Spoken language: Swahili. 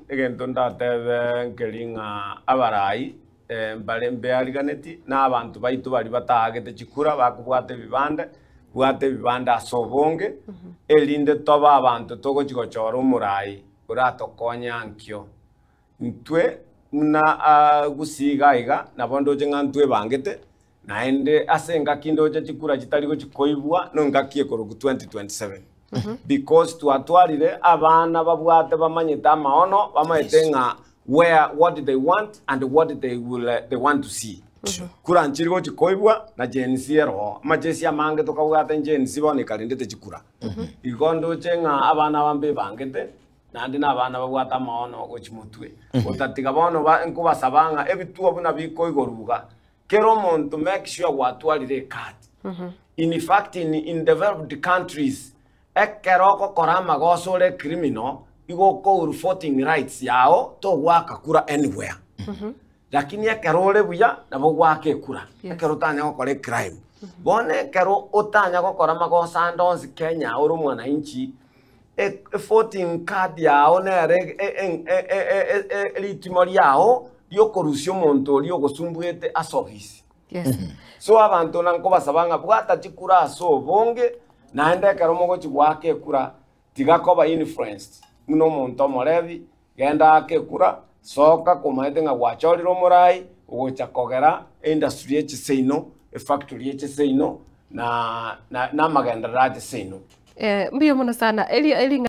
Egento ndatebe nkeringa abarai mbale mbeariganeti na abantu baitu bari batagete chikura bakubwate bibande asobonge elinde toba abantu togochigochora umurai uratokonya nkyo ntwe na gusiga iga nabondo jenga ntwe bangete naende asenga kindoje chikura chitarigo chikoibwa nongakie korogu 2027 because tuatwarire abana babwate bamanyita maono bamayetenga what they want and what they want to see. Kura nchirigo chikoibwa na jensi ero majesi amange tokabwate jensi bone kalindete chikura igondo chenga abana bambe bangete nandi na abana babwata maono gochimutwe otatiga bono nkuba sabanga ebituwa buna biko igoruga kero muntu make sure watwarire card in fact in developed countries ekeroko korama gosore criminal igoko voting rights yao to waka kura anywhere lakini ekerore buya nabo wake kura ekero tanya gokore crime bone ekero otanya gokora magosa ndonzi Kenya uri mwana inchi voting card yao nere litimori yao yokorusyo muntu lyo gosumbuete asofisi so abantu nanko basabanga bwata chikura so bonge naende karomo gochi wake kura tigakoba influenced muno muntu morevi genda ke kura soka kumaete nga wachoriro murai ugocha kogera industry eche seino factory eche seino na magenda raje seino mbio muno sana eli